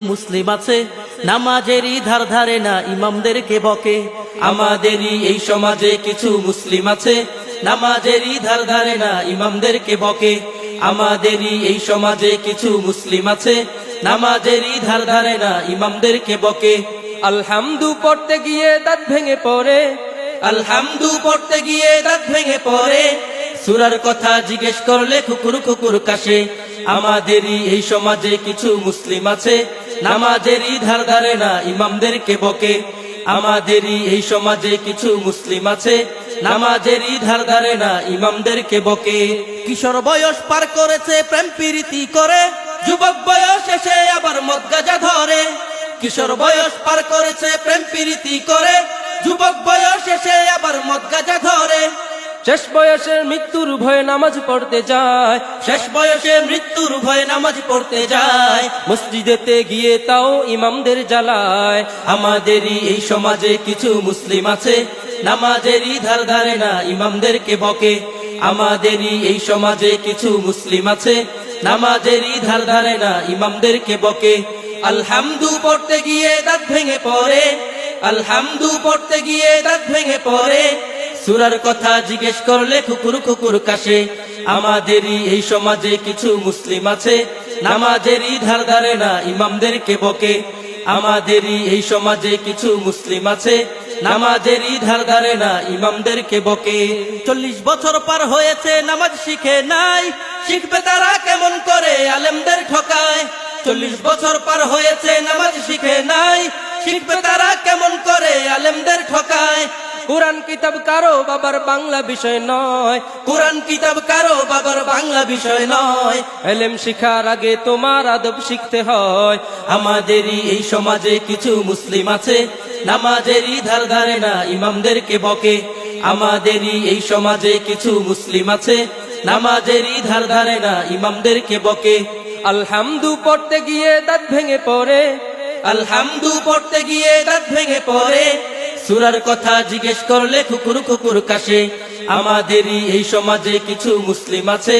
মুসলিম আছে নামাজেরই ধার ধারে না, ইমামদেরকে বকে। আমাদেরই এই সমাজে কিছু মুসলিম আছে নামাজেরই ধার ধারে না, ইমামদেরকে বকে। আমাদেরই এই সমাজে কিছু মুসলিম আছে নামাজেরই ধার ধারে না, ইমামদেরকে বকে। আলহামদু পড়তে গিয়ে দাঁত ভেঙে পড়ে, আলহামদু পড়তে গিয়ে দাঁত ভেঙে পড়ে, সূরার কথা জিজ্ঞেস করলে কুকুর কুকুর কাশে। আমাদেরই এই সমাজে কিছু মুসলিম আছে নামাজেরই ধার ধারে না, ইমামদেরকে বকে। আমাদেরই এই সমাজে কিছু মুসলিম আছে নামাজেরই ধার ধারে না, ইমামদেরকে বকে। কিশোর বয়স পার করেছে প্রেম প্রীতি করে, যুবক বয়স এসে আবার মদ গাঁজা ধরে। কিশোর বয়স পার করেছে প্রেম প্রীতি করে, যুবক বয়স এসে আবার মদ গাঁজা ধরে। শেষ বয়সে মৃত্যুর ভয়ে নামাজ পড়তে যায়, শেষ বয়সে মৃত্যুর ভয়ে নামাজ পড়তে যায়, মসজিদেতে গিয়ে তাও ইমামদের জ্বালায়। আমাদেরই এই সমাজে কিছু মুসলিম আছে নামাজেরই ধার ধারে না, ইমামদেরকে বকে। আমাদেরই এই সমাজে কিছু মুসলিম আছে নামাজেরই ধার ধারে না, ইমামদেরকে বকে। আলহামদু পড়তে গিয়ে দাঁত ভেঙে পড়ে, আলহামদু পড়তে গিয়ে দাঁত ভেঙে পড়ে, সূরার কথা জিজ্ঞেস করলে কুকুর কুকুর কাশে। আমাদেরই এই সমাজে কিছু মুসলিম আছে নামাজেরই ধার ধারে না, ইমামদেরকে বকে। আমাদেরই এই সমাজে কিছু মুসলিম আছে নামাজেরই ধার ধারে না, ইমামদেরকে বকে। 40 বছর পার হয়েছে নামাজ শিখে নাই, শিখবে তারা কেমন করে আলেমদের ঠকায়। 40 বছর পার হয়েছে নামাজ শিখে নাই, শিখবে তারা কেমন করে আলেমদের ঠকায়। কুরআন কিতাব কারো বাবার বাংলা বিষয় নয়, কুরআন কিতাব কারো বাবার বাংলা বিষয় নয়, এলেম শিখার আগে তোমার আদব শিখতে হয়। আমাদেরই এই সমাজে কিছু মুসলিম আছে নামাজেরই ধার ধারে না, ইমামদেরকে বকে। আমাদেরই এই সমাজে কিছু মুসলিম আছে নামাজেরই ধার ধারে না, ইমামদেরকে বকে। আলহামদু পড়তে গিয়ে দাঁত ভেঙে পড়ে, আলহামদু পড়তে গিয়ে দাঁত ভেঙে পড়ে, সূরার কথা জিজ্ঞেস করলে কুকুর কুকুর কাশে। আমাদেরই এই সমাজে কিছু মুসলিম আছে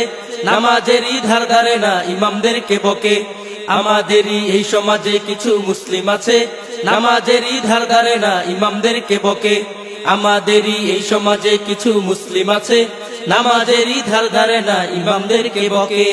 নামাজেরই ধার ধারে না, ইমামদেরকে বকে। আমাদেরই এই সমাজে কিছু মুসলিম আছে নামাজেরই ধার ধারে না, ইমামদেরকে বকে। আমাদেরই এই সমাজে কিছু মুসলিম আছে নামাজেরই ধার ধারে না, ইমামদেরকে বকে।